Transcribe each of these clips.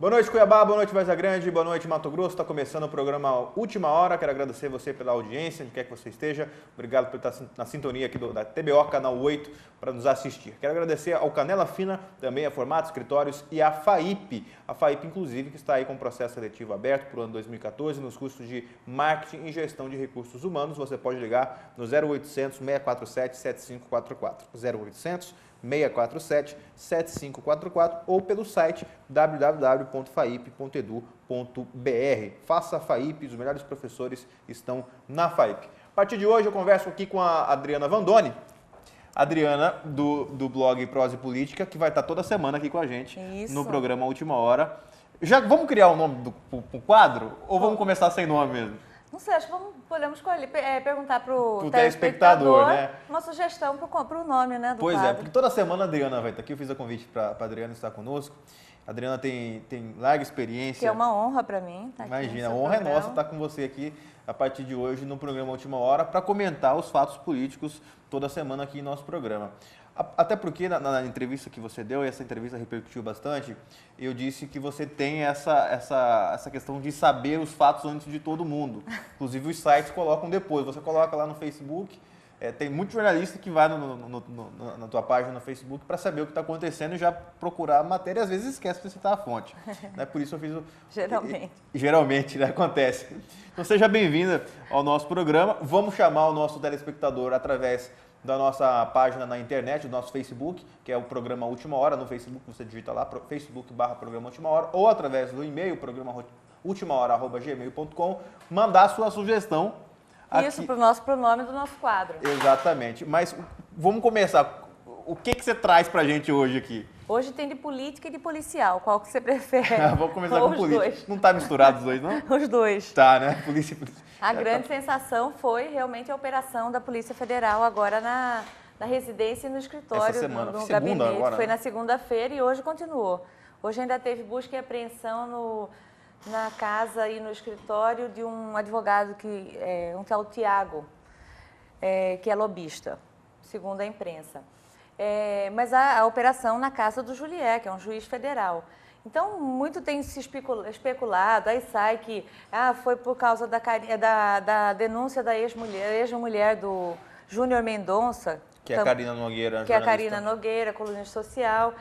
Boa noite, Cuiabá, boa noite, Varza Grande, boa noite, Mato Grosso. Está começando o programa Última Hora. Quero agradecer você pela audiência, onde quer que você esteja. Obrigado por estar na sintonia aqui da TBO, Canal 8, para nos assistir. Quero agradecer ao Canela Fina, também a Formato Escritórios e a FAIP. A FAIP, inclusive, que está aí com o processo seletivo aberto para o ano 2014, nos cursos de Marketing e Gestão de Recursos Humanos. Você pode ligar no 0800 647 7544. 0800 647 7544 ou pelo site www.faip.edu.br. Faça a FAIP, os melhores professores estão na FAIP. A partir de hoje eu converso aqui com a Adriana Vandoni, Adriana do blog Prosa e Política, que vai estar toda semana aqui com a gente no programa Última Hora. Já vamos criar um nome pro quadro ou vamos começar sem nome mesmo? Não sei, acho que podemos perguntar para o telespectador, né? Uma sugestão para o nome, né, do Pois quadro. É, porque toda semana a Adriana vai estar aqui. Eu fiz a convite para a Adriana estar conosco. A Adriana tem larga experiência. Que é uma honra para mim estar aqui. Imagina, a honra é nossa estar com você aqui a partir de hoje no programa Última Hora para comentar os fatos políticos toda semana aqui em nosso programa. Até porque na entrevista que você deu, e essa entrevista repercutiu bastante, eu disse que você tem essa questão de saber os fatos antes de todo mundo. Inclusive os sites colocam depois. Você coloca lá no Facebook, tem muito jornalista que vai na tua página no Facebook para saber o que está acontecendo e já procurar a matéria, às vezes esquece de citar a fonte. Né? Por isso eu fiz o... Geralmente, né? Acontece. Então seja bem-vinda ao nosso programa. Vamos chamar o nosso telespectador através da nossa página na internet, do nosso Facebook, que é o programa Última Hora. No Facebook você digita lá, facebook.com/programa Última Hora, ou através do e-mail, programa ultimahora@gmail.com, mandar sua sugestão. Isso, para o nosso pronome do nosso quadro. Exatamente. Mas vamos começar. O que você traz pra gente hoje aqui? Hoje tem de política e de policial. Qual que você prefere? Vamos começar com política. Dois. Não tá misturado os dois, não? Os dois. Tá, né? Polícia e polícia. A grande sensação foi realmente a operação da Polícia Federal agora na residência e no escritório. Essa semana, no segunda gabinete. Agora, foi né? Na segunda-feira e hoje continuou. Hoje ainda teve busca e apreensão na casa e no escritório de um advogado, um tal Tiago, que é lobista, segundo a imprensa. Mas a operação na casa do Julier, que é um juiz federal. Então, muito tem se especulado, aí sai que foi por causa da denúncia da ex-mulher do Júnior Mendonça. Que é a Karina Nogueira. Que é a Karina Nogueira, colunista social.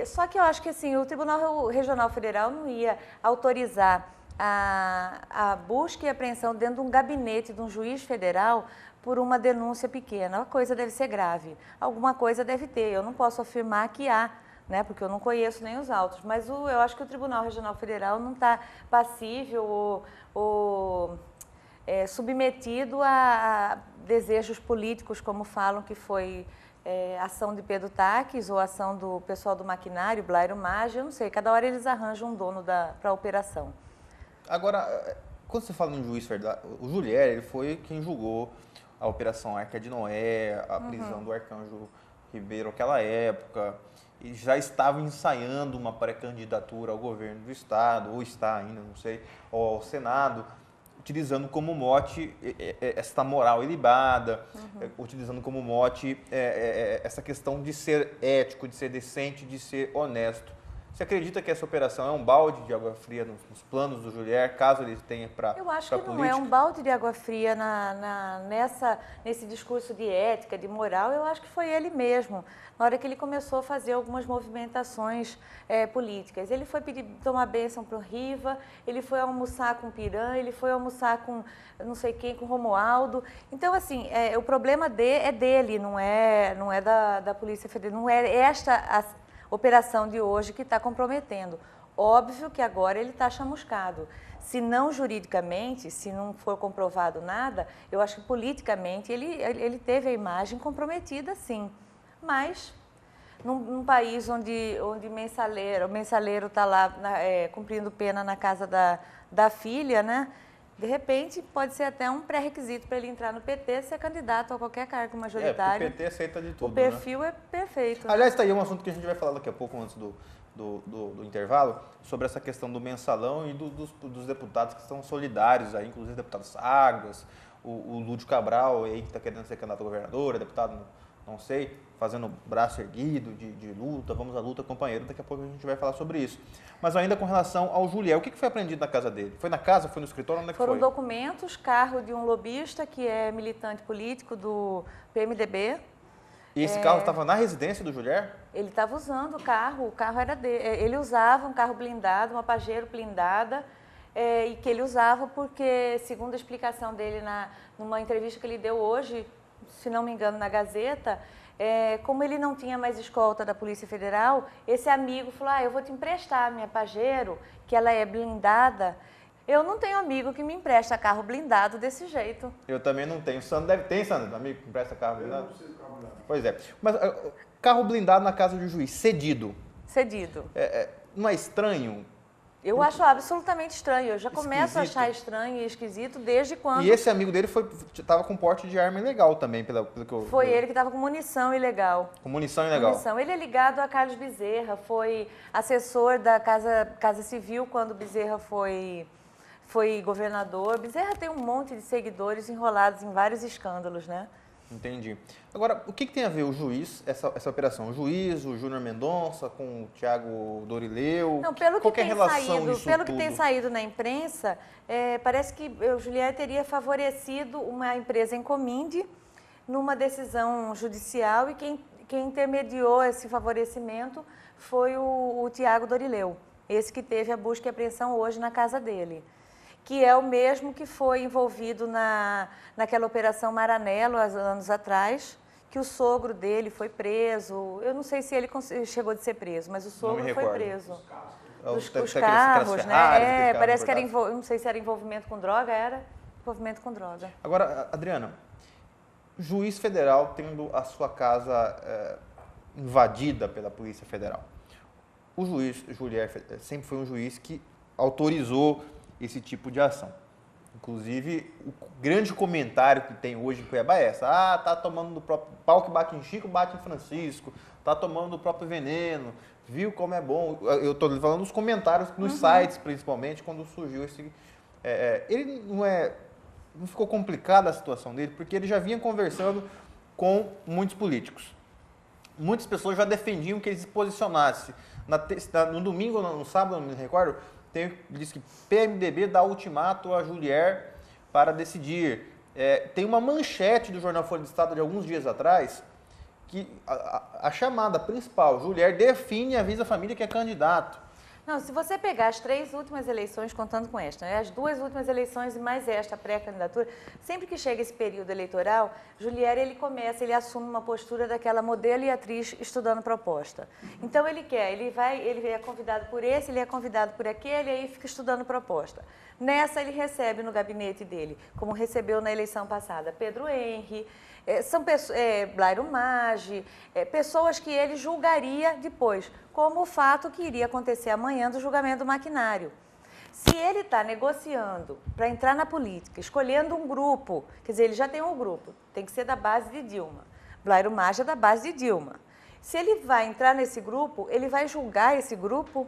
Só que eu acho que assim, o Tribunal Regional Federal não ia autorizar a busca e apreensão dentro de um gabinete de um juiz federal por uma denúncia pequena. A coisa deve ser grave. Alguma coisa deve ter. Eu não posso afirmar que há, né, porque eu não conheço nem os autos, mas eu acho que o Tribunal Regional Federal não está passível ou submetido a desejos políticos, como falam que foi ação de Pedro Taques ou ação do pessoal do maquinário, Blairo Maggi, eu não sei, cada hora eles arranjam um dono para a operação. Agora, quando você fala em juiz federal, o Julier, ele foi quem julgou a Operação Arca de Noé, a prisão do Arcanjo Ribeiro naquela época, e já estava ensaiando uma pré-candidatura ao governo do Estado, ou está ainda, não sei, ou ao Senado, utilizando como mote esta moral ilibada, utilizando como mote essa questão de ser ético, de ser decente, de ser honesto. Você acredita que essa operação é um balde de água fria nos planos do Julier, caso ele tenha para Eu acho que não é um balde de água fria nesse discurso de ética, de moral. Eu acho que foi ele mesmo, na hora que ele começou a fazer algumas movimentações políticas. Ele foi tomar bênção para o Riva, ele foi almoçar com o Piran, ele foi almoçar com não sei quem, com o Romualdo. Então, assim, o problema é dele, não é da Polícia Federal, não é esta operação de hoje que está comprometendo. Óbvio que agora ele está chamuscado. Se não juridicamente, se não for comprovado nada, eu acho que politicamente ele teve a imagem comprometida, sim. Mas, num país onde o mensaleiro está lá cumprindo pena na casa da filha, né? De repente, pode ser até um pré-requisito para ele entrar no PT, ser candidato a qualquer cargo majoritário. O PT aceita de tudo, o perfil é perfeito. Aliás, está aí um assunto que a gente vai falar daqui a pouco, antes do intervalo, sobre essa questão do mensalão e dos deputados que são solidários, aí, inclusive o deputado Sagres, o Lúdio Cabral, aí, que está querendo ser candidato a governador, é deputado não sei, fazendo braço erguido, de luta, vamos à luta, companheiro, daqui a pouco a gente vai falar sobre isso. Mas ainda com relação ao Julier, o que foi apreendido na casa dele? Foi na casa, foi no escritório, onde é que Foram foi? documentos, carro de um lobista que é militante político do PMDB. E esse carro estava na residência do Julier? Ele estava usando o carro era dele. Ele usava um carro blindado, uma Pajero blindada, e que ele usava porque, segundo a explicação dele numa entrevista que ele deu hoje, se não me engano, na Gazeta, como ele não tinha mais escolta da Polícia Federal, esse amigo falou, eu vou te emprestar a minha Pajero, que ela é blindada. Eu não tenho amigo que me empresta carro blindado desse jeito. Eu também não tenho. Sandro deve ter, Sandro, amigo que empresta carro blindado? Eu não preciso de carro blindado. Pois é. Mas carro blindado na casa do juiz, cedido. Cedido. Não é estranho? Eu acho absolutamente estranho. Eu já começo a Esquisito. achar estranho e esquisito desde quando... E esse amigo dele estava com porte de arma ilegal também, pelo que eu... Foi ele que estava com munição ilegal. Com munição ilegal. Munição. Ele é ligado a Carlos Bezerra, foi assessor da Casa Civil quando Bezerra foi governador. Bezerra tem um monte de seguidores enrolados em vários escândalos, né? Entendi. Agora, o que tem a ver o juiz, essa operação? O juiz, o Júnior Mendonça, com o Thiago Dorileu? Não, pelo Qual que é a tem relação saído, disso pelo que tudo? tem saído na imprensa, parece que o Julier teria favorecido uma empresa Encominde numa decisão judicial e quem intermediou esse favorecimento foi o Thiago Dorileu, esse que teve a busca e apreensão hoje na casa dele, que é o mesmo que foi envolvido naquela Operação Maranello, há anos atrás, que o sogro dele foi preso. Eu não sei se ele chegou de ser preso, mas o sogro foi preso. Os carros, né? Parece que era, não sei se era envolvimento com droga, era envolvimento com droga. Agora, Adriana, juiz federal tendo a sua casa invadida pela Polícia Federal. O juiz Julier sempre foi um juiz que autorizou esse tipo de ação. Inclusive, o grande comentário que tem hoje em Cuiabá é essa. Tá tomando do próprio pau que bate em Chico, bate em Francisco. Tá tomando do próprio veneno. Viu como é bom? Eu estou falando dos comentários nos sites, principalmente, quando surgiu esse... ele não ficou complicada a situação dele, porque ele já vinha conversando com muitos políticos. Muitas pessoas já defendiam que ele se posicionasse. No domingo, no sábado, não me recordo, diz que PMDB dá ultimato a Julier para decidir. Tem uma manchete do jornal Folha de Estado de alguns dias atrás, que a chamada principal, Julier define e avisa a família que é candidato. Não, se você pegar as 3 últimas eleições, contando com esta, né, as 2 últimas eleições e mais esta pré-candidatura, sempre que chega esse período eleitoral, Julier, ele assume uma postura daquela modelo e atriz estudando proposta. Então ele é convidado por esse, ele é convidado por aquele, e aí fica estudando proposta. Nessa ele recebe no gabinete dele, como recebeu na eleição passada, Pedro Henry, são Blairo Maggi, pessoas que ele julgaria depois, como o fato que iria acontecer amanhã do julgamento do maquinário. Se ele está negociando para entrar na política, escolhendo um grupo, quer dizer, ele já tem um grupo, tem que ser da base de Dilma. Blairo Maggi é da base de Dilma. Se ele vai entrar nesse grupo, ele vai julgar esse grupo.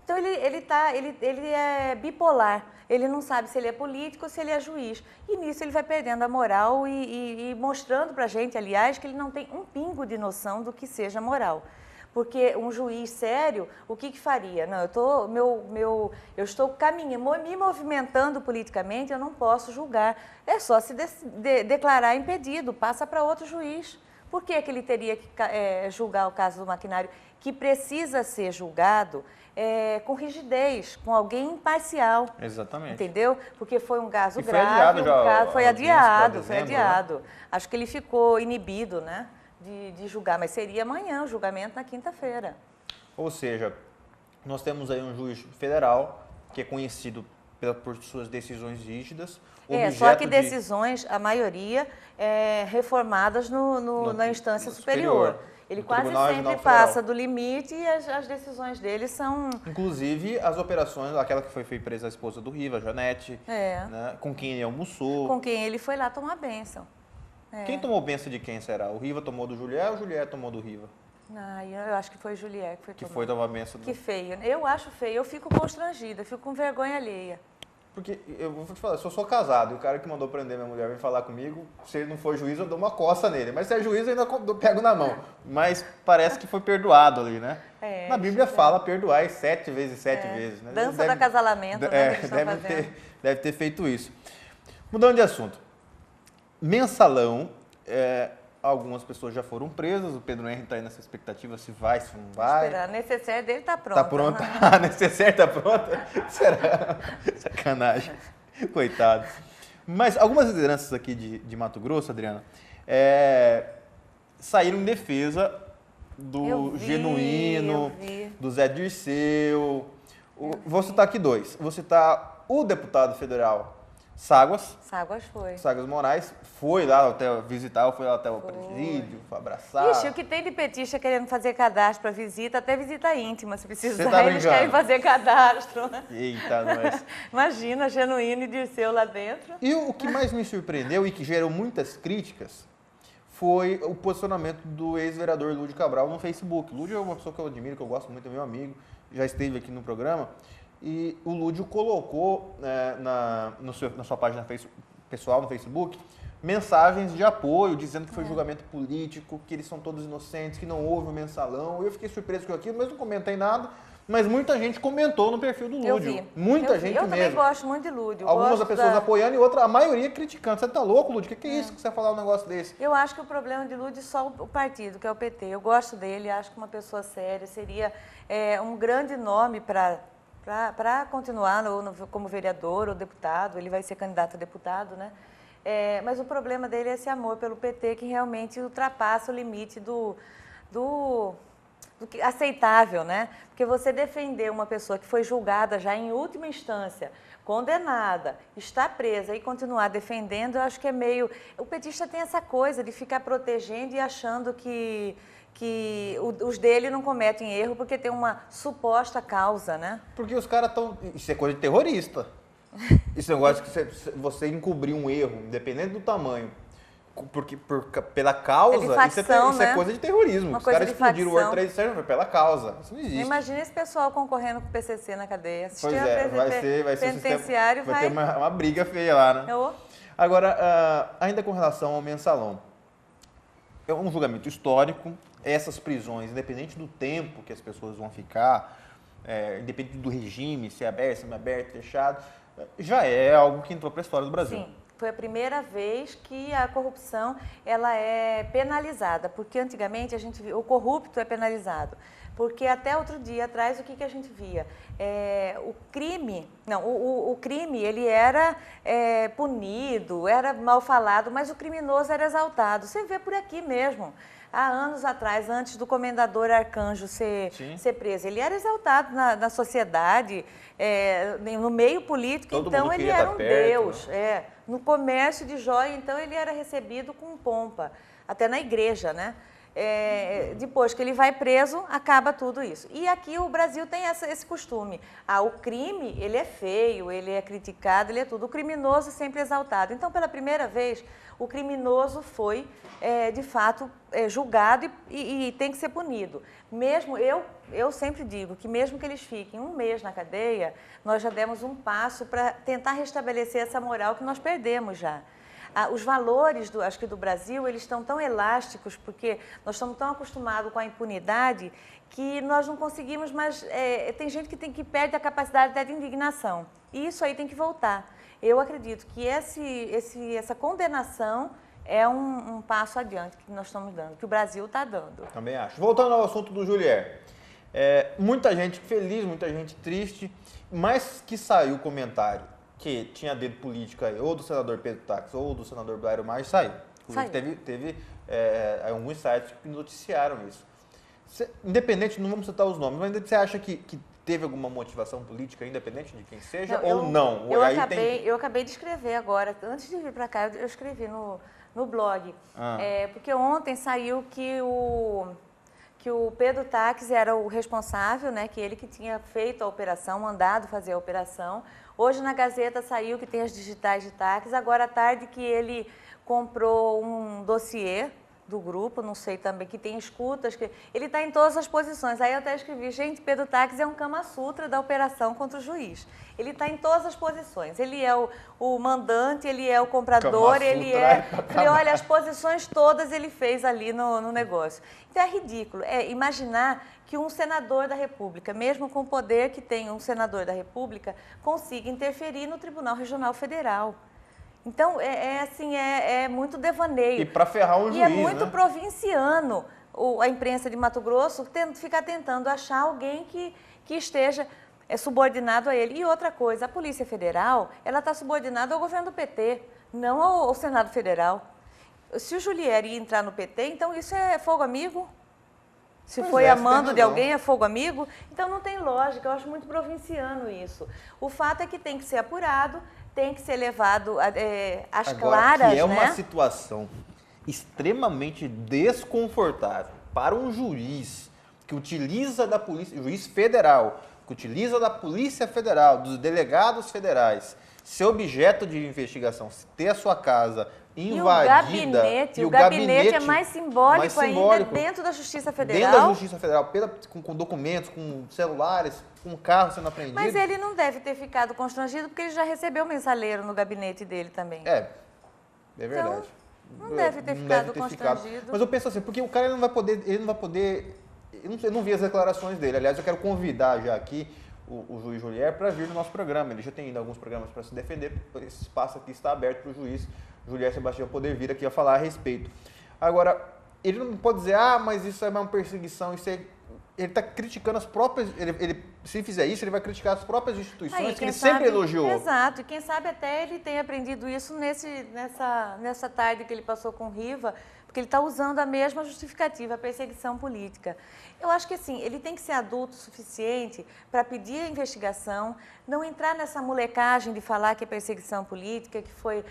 Então, ele é bipolar. Ele não sabe se ele é político ou se ele é juiz. E nisso ele vai perdendo a moral e mostrando para a gente, aliás, que ele não tem um pingo de noção do que seja moral. Porque um juiz sério, o que faria? Não, eu estou caminhando, me movimentando politicamente, eu não posso julgar. É só se declarar impedido, passa para outro juiz. Por que ele teria que julgar o caso do maquinário, que precisa ser julgado com rigidez, com alguém imparcial? Exatamente. Entendeu? Porque foi um caso foi grave, adiado foi adiado. Né? Acho que ele ficou inibido, né, de julgar, mas seria amanhã o julgamento na quinta-feira. Ou seja, nós temos aí um juiz federal que é conhecido por suas decisões rígidas. Só que decisões, a maioria, reformadas na instância superior. Ele quase sempre passa do limite e as decisões dele são... Inclusive, as operações, aquela que foi presa a esposa do Riva, Janete, né, com quem ele almoçou. Com quem ele foi lá tomar bênção. Quem tomou bênção de quem será? O Riva tomou do Julier ou o Julier tomou do Riva? Eu acho que foi Julier que foi tomar. Foi tomar bênção. Que feio. Eu acho feio, eu fico constrangida, fico com vergonha alheia. Porque eu vou te falar, se eu sou casado e o cara que mandou prender minha mulher vem falar comigo, se ele não for juiz, eu dou uma coça nele. Mas se é juiz, eu ainda pego na mão. Mas parece que foi perdoado ali, né? Na Bíblia fala perdoar 7 vezes 7 vezes. Né? Dança do acasalamento, né? Deve ter feito isso. Mudando de assunto. Mensalão, algumas pessoas já foram presas, o Pedro Henrique está aí nessa expectativa se vai, se não vai. Esperar, a necessaire dele está pronta. Está pronta? A necessaire está pronta? Será? Sacanagem. Coitado. Mas algumas lideranças aqui de Mato Grosso, Adriana, saíram em defesa do Genuíno, do Zé Dirceu. Vou citar aqui 2. Vou citar o deputado federal Ságuas. Ságuas Moraes foi lá até visitar, foi lá até o presídio, foi abraçar. Ixi, o que tem de petista querendo fazer cadastro para visita, até visita íntima, se precisar, eles querem fazer cadastro. Eita, nós. Imagina, Genuíno e Dirceu lá dentro. E o que mais me surpreendeu e que gerou muitas críticas foi o posicionamento do ex-vereador Lúdio Cabral no Facebook. Lúdio é uma pessoa que eu admiro, que eu gosto muito, é meu amigo, já esteve aqui no programa. E o Lúdio colocou na sua página pessoal no Facebook mensagens de apoio, dizendo que foi julgamento político, que eles são todos inocentes, que não houve o mensalão. Eu fiquei surpreso com aquilo, mas não comentei nada. Mas muita gente comentou no perfil do Lúdio. Eu vi. Muita gente mesmo. Eu também gosto muito de Lúdio. Algumas pessoas apoiando e a maioria criticando. Você tá louco, Lúdio? O que é isso que você vai falar um negócio desse? Eu acho que o problema de Lúdio é só o partido, que é o PT. Eu gosto dele, acho que uma pessoa séria, seria um grande nome para continuar como vereador ou deputado. Ele vai ser candidato a deputado, né? Mas o problema dele é esse amor pelo PT, que realmente ultrapassa o limite do que aceitável, né? Porque você defender uma pessoa que foi julgada já em última instância, condenada, está presa e continuar defendendo, eu acho que é meio... O petista tem essa coisa de ficar protegendo e achando que os dele não cometem erro porque tem uma suposta causa, né? Porque os caras estão... Isso é coisa de terrorista. Esse negócio que você encobrir um erro, independente do tamanho, pela causa, facção, isso é coisa de terrorismo. Os caras explodiram o World Trade Center foi pela causa. Isso não existe. Imagina esse pessoal concorrendo com o PCC na cadeia. Pois vai ser penitenciário, vai ter uma briga feia lá, né? Agora, ainda com relação ao mensalão, é um julgamento histórico. Essas prisões, independente do tempo que as pessoas vão ficar, independente do regime, se é aberto, se não é aberto, fechado, já é algo que entrou para a história do Brasil. Sim, foi a primeira vez que a corrupção ela é penalizada, porque antigamente o corrupto é penalizado. Porque até outro dia atrás, o que a gente via? O crime ele era punido, era mal falado, mas o criminoso era exaltado. Você vê por aqui mesmo. Há anos atrás, antes do comendador Arcanjo ser preso, ele era exaltado na sociedade, no meio político, então ele era um deus. No comércio de joia, então ele era recebido com pompa, até na igreja, né? Depois que ele vai preso, acaba tudo isso. E aqui o Brasil tem esse costume. O crime, ele é feio, ele é criticado, ele é tudo. O criminoso sempre exaltado. Então, pela primeira vez, o criminoso foi, de fato, julgado e tem que ser punido. Mesmo, eu sempre digo que mesmo que eles fiquem um mês na cadeia, nós já demos um passo para tentar restabelecer essa moral que nós perdemos já. Os valores, acho que do Brasil, eles estão tão elásticos, porque nós estamos tão acostumados com a impunidade que nós não conseguimos mais... tem gente que perde a capacidade até de indignação. E isso aí tem que voltar. Eu acredito que essa condenação é um passo adiante que nós estamos dando, que o Brasil está dando. Também acho. Voltando ao assunto do Julier. Muita gente feliz, muita gente triste, mas que saiu o comentário que tinha dedo político aí, ou do senador Pedro Táxi, ou do senador Blairo Maia, saiu. Inclusive, teve alguns sites que noticiaram isso. Independente, não vamos citar os nomes, mas você acha que teve alguma motivação política, independente de quem seja, ou não? Eu acabei de escrever agora, antes de vir para cá, eu escrevi no blog, porque ontem saiu que o Pedro Táxi era o responsável, né, que ele que tinha feito a operação, mandado fazer a operação. Hoje na Gazeta saiu que tem as digitais de táxi, agora à tarde que ele comprou um dossiê do grupo, não sei também, que tem escutas, que ele está em todas as posições. Aí eu até escrevi, gente, Pedro Taques é um Kama Sutra da operação contra o juiz. Ele está em todas as posições. Ele é o mandante, ele é o comprador, ele é... Falei, olha, as posições todas ele fez ali no negócio. Então é ridículo. Imaginar que um senador da República, mesmo com o poder que tem um senador da República, consiga interferir no Tribunal Regional Federal. Então, assim, é muito devaneio. E para ferrar um juiz, e é muito provinciano a imprensa de Mato Grosso ficar tentando achar alguém que esteja subordinado a ele. E outra coisa, a Polícia Federal, ela está subordinada ao governo do PT, não ao Senado Federal. Se o Julier ia entrar no PT, então isso é fogo amigo? Se foi amando de alguém, é fogo amigo? Então não tem lógica, eu acho muito provinciano isso. O fato é que tem que ser apurado, tem que ser levado às claras, que é uma situação extremamente desconfortável para um juiz que utiliza da polícia, juiz federal, que utiliza da Polícia Federal, dos delegados federais, ser objeto de investigação, ter a sua casa invadida. E o gabinete é mais simbólico ainda dentro da Justiça Federal. Dentro da Justiça Federal, com documentos, com celulares, com carro sendo apreendido. Mas ele não deve ter ficado constrangido porque ele já recebeu mensaleiro no gabinete dele também. É verdade. Então, não deve ter ficado constrangido. Mas eu penso assim, porque o cara ele não vai poder, eu não vi as declarações dele. Aliás, eu quero convidar já aqui o juiz Julier para vir no nosso programa. Ele já tem ido a alguns programas para se defender, esse espaço aqui está aberto para o juiz Julier Sebastião poder vir aqui a falar a respeito. Agora, ele não pode dizer, mas isso é uma perseguição, ele está criticando as próprias, se fizer isso, ele vai criticar as próprias instituições que ele sempre elogiou. Exato, e quem sabe até ele tem aprendido isso nessa tarde que ele passou com Riva, porque ele está usando a mesma justificativa, a perseguição política. Eu acho que assim, ele tem que ser adulto o suficiente para pedir a investigação, não entrar nessa molecagem de falar que é perseguição política, que foi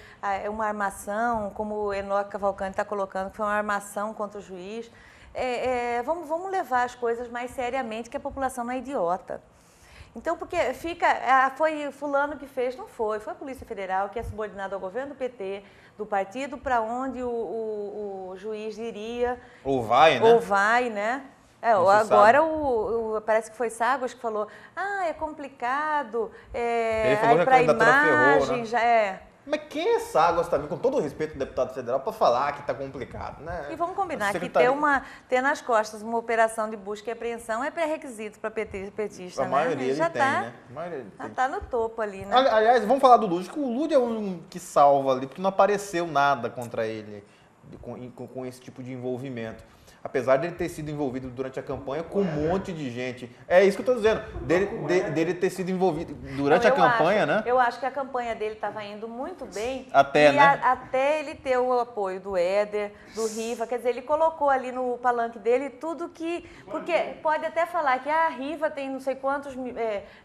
uma armação, como o Enoque Cavalcante está colocando, que foi uma armação contra o juiz. Vamos levar as coisas mais seriamente, que a população não é idiota. Então, porque foi fulano que fez, não foi a Polícia Federal, que é subordinada ao governo do PT, do partido para onde o juiz iria. Ou vai, né? Ou vai, né? Agora parece que foi Sagos que falou, é complicado, ele falou que a candidatura ferrou, né? Já é. Mas quem é Sagos também, com todo o respeito do deputado federal, para falar que está complicado, né? E vamos combinar que ter nas costas uma operação de busca e apreensão é pré-requisito para petista, a maioria já tem, né? A maioria já está no topo ali, né? Aliás, vamos falar do Lúdio, que o Lúdio é um que salva ali, porque não apareceu nada contra ele com esse tipo de envolvimento. Apesar dele ter sido envolvido durante a campanha com um monte de gente. É isso que eu estou dizendo. Dele ter sido envolvido durante a campanha, né? Eu acho que a campanha dele estava indo muito bem. Até ele ter o apoio do Éder, do Riva. Quer dizer, ele colocou ali no palanque dele tudo que... Porque pode até falar que a Riva tem não sei quantos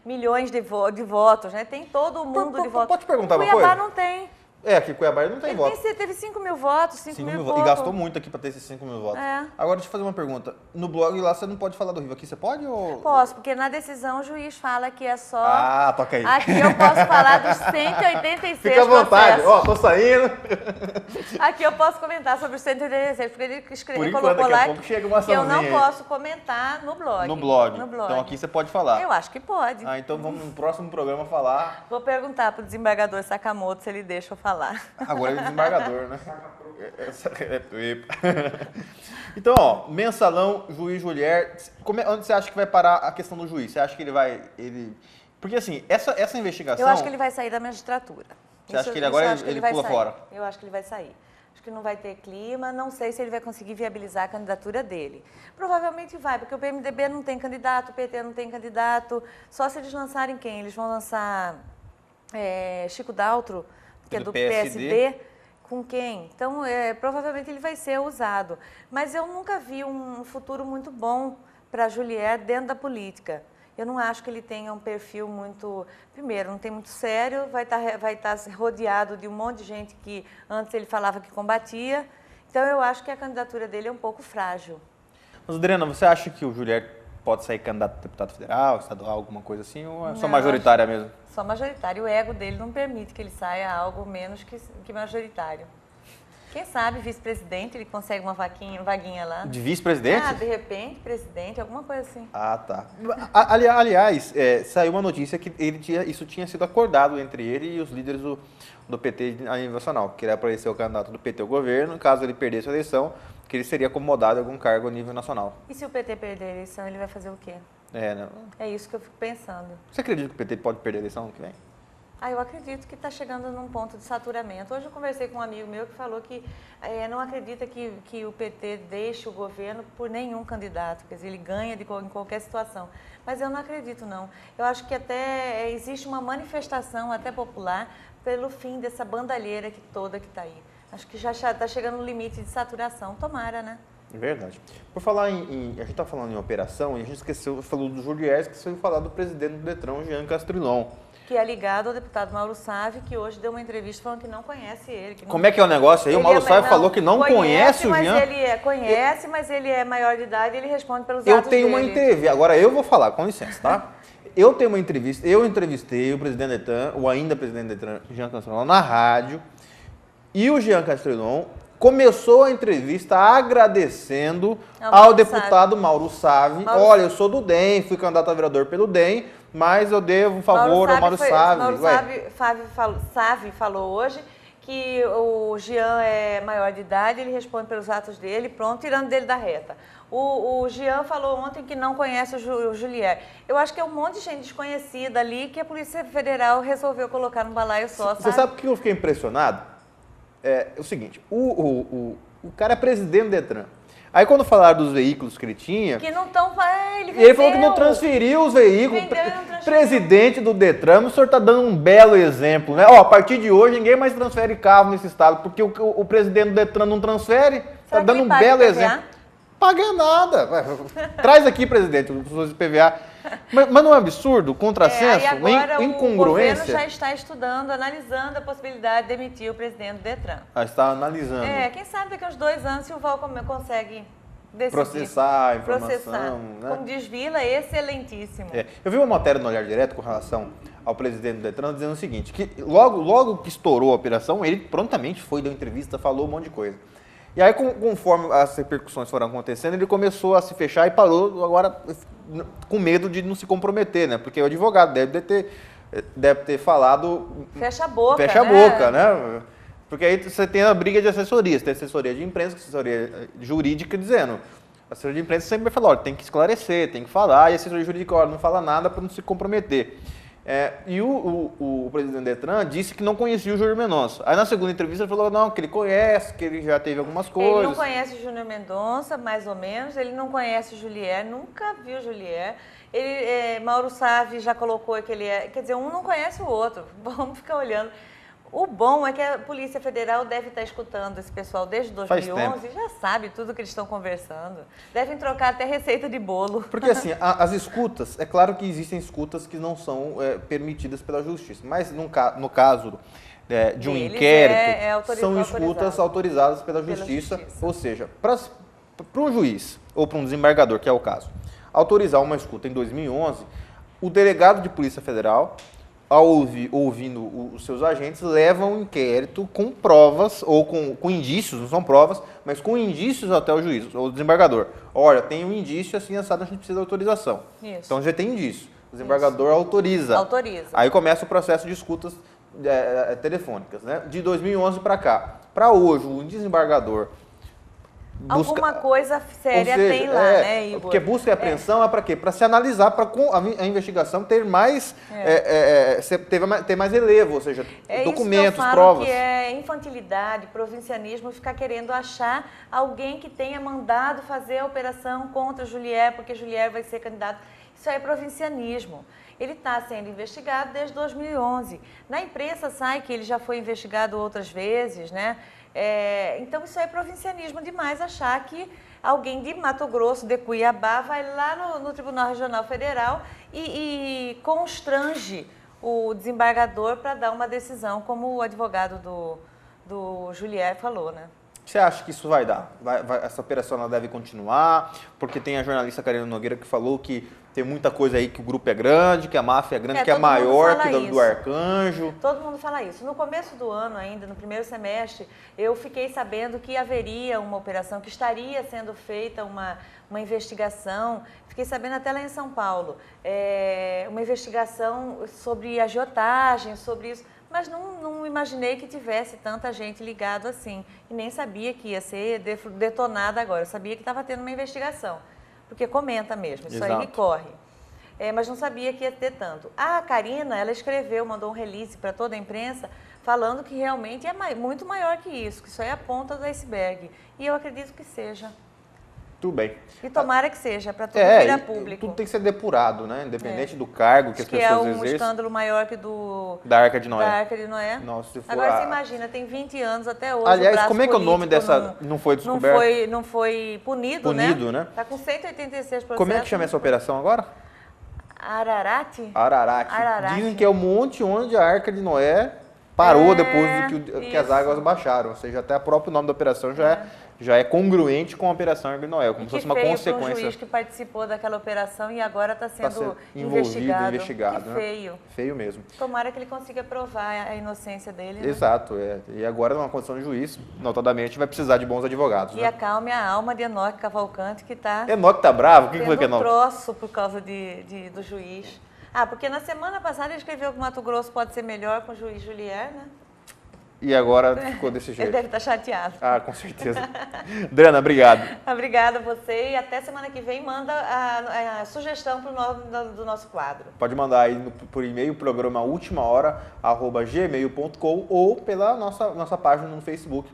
milhões de votos, né? Tem todo o mundo de votos. Pode te perguntar uma coisa? Cuiabá não tem. Aqui em Cuiabá ele não tem voto. Teve 5 mil votos, 5 mil votos. E gastou muito aqui para ter esses 5 mil votos. Agora, deixa eu fazer uma pergunta. No blog lá você não pode falar do Riva. Aqui você pode ou... Posso, porque na decisão o juiz fala que é só... toca aí. Aqui eu posso falar dos 186 Fica à vontade. Tô saindo. Aqui eu posso comentar sobre os 186, porque ele colocou lá que eu não posso comentar no blog. No blog. Então aqui você pode falar. Eu acho que pode. Então vamos no próximo programa falar... Vou perguntar para o desembargador Sakamoto se ele deixa eu falar. Agora desembargador, né? Então, mensalão, juiz Julier. Onde você acha que vai parar a questão do juiz? Você acha que ele vai... Porque assim, essa investigação... Eu acho que ele vai sair da magistratura. Você acha que ele pula fora? Eu acho que ele vai sair. Acho que não vai ter clima, não sei se ele vai conseguir viabilizar a candidatura dele. Provavelmente vai, porque o PMDB não tem candidato, o PT não tem candidato. Só se eles lançarem quem? Eles vão lançar Chico Daltro, que é do PSD, com quem? Então, provavelmente ele vai ser usado. Mas eu nunca vi um futuro muito bom para Julier dentro da política. Eu não acho que ele tenha um perfil muito... Primeiro, não tem muito sério, vai estar rodeado de um monte de gente que antes ele falava que combatia. Então, eu acho que a candidatura dele é um pouco frágil. Mas, Adriana, você acha que o Julier pode sair candidato a deputado federal, estadual, alguma coisa assim, ou é só majoritária mesmo? Só majoritário. O ego dele não permite que ele saia algo menos que majoritário. Quem sabe, vice-presidente, ele consegue uma vaguinha lá. De vice-presidente? De repente, presidente, alguma coisa assim. Ah, tá. Aliás, saiu uma notícia que isso tinha sido acordado entre ele e os líderes do PT a nível nacional, que era para ele ser o candidato do PT ao governo, caso ele perdesse a eleição, que ele seria acomodado em algum cargo a nível nacional. E se o PT perder a eleição, ele vai fazer o quê? Né? É isso que eu fico pensando. Você acredita que o PT pode perder a eleição ano que vem? Eu acredito que está chegando num ponto de saturamento. Hoje eu conversei com um amigo meu que falou que não acredita que o PT deixe o governo por nenhum candidato, quer dizer, ele ganha em qualquer situação. Mas eu não acredito, não. Eu acho que até existe uma manifestação até popular pelo fim dessa bandalheira toda que está aí. Acho que já está chegando no limite de saturação. Tomara, né? É verdade. Por falar a gente está falando em operação, e a gente falou do Julier, esqueceu de falar do presidente do Detran, Jean Castrilon. Que é ligado ao deputado Mauro Sávio, que hoje deu uma entrevista falando que não conhece ele. Como é que é o negócio aí? O Mauro Sávio falou que não conhece o Jean? Conhece, mas ele é maior de idade e ele responde pelos atos dele. Eu tenho uma entrevista, agora eu vou falar, com licença, tá? Eu tenho uma entrevista, eu entrevistei o presidente do Detran, o ainda presidente do Detran, Jean Castrilon, na rádio, e o Jean Castrilon começou a entrevista agradecendo ao deputado Mauro Sávio. Olha, eu sou do DEM, fui candidato a vereador pelo DEM, mas eu devo um favor ao Mauro Sávio. Mauro Sávio falou hoje que o Jean é maior de idade, ele responde pelos atos dele, pronto, tirando dele da reta. O Jean falou ontem que não conhece o Julier. Eu acho que é um monte de gente desconhecida ali que a Polícia Federal resolveu colocar no balaio só. Você sabe por que eu fiquei impressionado? É o seguinte, o cara é presidente do Detran. Aí quando falaram dos veículos que ele tinha... Que não estão... Ele falou que não transferiu os veículos. Presidente do Detran, o senhor está dando um belo exemplo, né? Ó, a partir de hoje ninguém mais transfere carro nesse estado, porque o presidente do Detran não transfere. Está dando um belo exemplo. Paga nada. Traz aqui, presidente, os PVA. Mas não é um absurdo? Contrassenso? Incongruência? O governo já está estudando, analisando a possibilidade de demitir o presidente do Detran. Está analisando. Quem sabe daqui a uns 2 anos se o Val consegue decidir. Processar a informação. Né? Como diz Vila, excelentíssimo. Eu vi uma matéria no Olhar Direto com relação ao presidente do Detran dizendo o seguinte, que logo que estourou a operação, ele prontamente foi, deu entrevista, falou um monte de coisa. E aí, conforme as repercussões foram acontecendo, ele começou a se fechar e parou agora com medo de não se comprometer, né? Porque o advogado deve ter falado... Fecha a boca, Fecha a boca, né? Porque aí você tem a briga de assessorias, tem assessoria de imprensa, assessoria jurídica dizendo... A assessoria de imprensa sempre vai falar, olha, tem que esclarecer, tem que falar, e a assessoria jurídica, olha, não fala nada para não se comprometer. E o presidente do Detran disse que não conhecia o Júnior Mendonça. Aí na segunda entrevista ele falou não, que ele conhece, que ele já teve algumas coisas. Ele não conhece o Júnior Mendonça, mais ou menos, ele não conhece o Julier, nunca viu o Julier. Mauro Sávio já colocou que ele é... Quer dizer, um não conhece o outro, vamos ficar olhando. O bom é que a Polícia Federal deve estar escutando esse pessoal desde 2011 e já sabe tudo que eles estão conversando. Devem trocar até receita de bolo. Porque assim, as escutas, é claro que existem escutas que não são permitidas pela Justiça, mas no caso de um inquérito, são escutas autorizadas pela Justiça. Ou seja, para um juiz ou para um desembargador, que é o caso, autorizar uma escuta em 2011, o delegado de Polícia Federal... ouvindo os seus agentes, levam um inquérito com provas, ou com indícios, não são provas, mas com indícios até o juiz, ou o desembargador. Olha, tem um indício assim, assado, a gente precisa de autorização. Isso. Então já tem indício. O desembargador autoriza. Aí começa o processo de escutas telefônicas, né? De 2011 para cá. Para hoje, o desembargador... Alguma coisa séria tem lá, né, Igor? Porque busca e apreensão é para quê? Para se analisar, para a investigação ter mais, ter mais relevo, ou seja, documentos, isso provas. Que é infantilidade, provincianismo, ficar querendo achar alguém que tenha mandado fazer a operação contra Julier, porque Julier vai ser candidato. Isso é provincianismo. Ele está sendo investigado desde 2011. Na imprensa sai que ele já foi investigado outras vezes, né? Então, isso é provincianismo demais, achar que alguém de Mato Grosso, de Cuiabá, vai lá no Tribunal Regional Federal e constrange o desembargador para dar uma decisão, como o advogado do Julier falou, né? Você acha que isso vai dar? Essa operação ela deve continuar? Porque tem a jornalista Karina Nogueira que falou que tem muita coisa aí que o grupo é grande, que a máfia é grande, que é maior que do Arcanjo. Todo mundo fala isso. No começo do ano ainda, no primeiro semestre, eu fiquei sabendo que haveria uma operação, que estaria sendo feita uma investigação, fiquei sabendo até lá em São Paulo, uma investigação sobre agiotagem, sobre isso. Mas não imaginei que tivesse tanta gente ligado assim. E nem sabia que ia ser detonada agora. Eu sabia que estava tendo uma investigação. Porque comenta mesmo, isso aí corre. Mas não sabia que ia ter tanto. A Karina, ela escreveu, mandou um release para toda a imprensa, falando que realmente é muito maior que isso aí é a ponta do iceberg. E eu acredito que seja. Tudo bem. E tomara que seja, para tudo virar público. Tudo tem que ser depurado, né? Independente do cargo que as pessoas exercem. Que é um escândalo maior que da Arca de Noé. Da Arca de Noé. Nossa, se for agora você imagina, tem 20 anos até hoje. Aliás, como é que o nome dessa não foi descoberto? Não foi punido, né? Punido, né? Está com 186 processos. Como é que chama essa operação agora? Ararat. Dizem que é o monte onde a Arca de Noé parou depois que as águas baixaram. Ou seja, até o próprio nome da operação já é congruente com a Operação Arca de Noé, como se fosse uma consequência. Um juiz que participou daquela operação e agora está sendo investigado. Que feio. Né? Feio mesmo. Tomara que ele consiga provar a inocência dele. Né? Exato. E agora, numa condição de juiz, notadamente, vai precisar de bons advogados. E acalme a alma de Enoque Cavalcante, que está... Enoque está bravo? O que foi que Enoque? Troço por causa do juiz. Porque na semana passada ele escreveu que o Mato Grosso pode ser melhor com o juiz Julier, né? E agora ficou desse jeito. Ele deve estar chateado. Com certeza. Adriana, obrigado. Obrigada a você e até semana que vem manda a sugestão para o nome do nosso quadro. Pode mandar aí por e-mail, programa ultimahora@gmail.com ou pela nossa página no Facebook,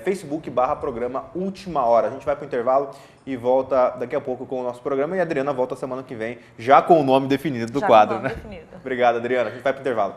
Facebook/programa Última Hora. A gente vai para o intervalo e volta daqui a pouco com o nosso programa e a Adriana volta semana que vem já com o nome definido do quadro, né? Definido. Obrigado, Adriana. A gente vai para o intervalo.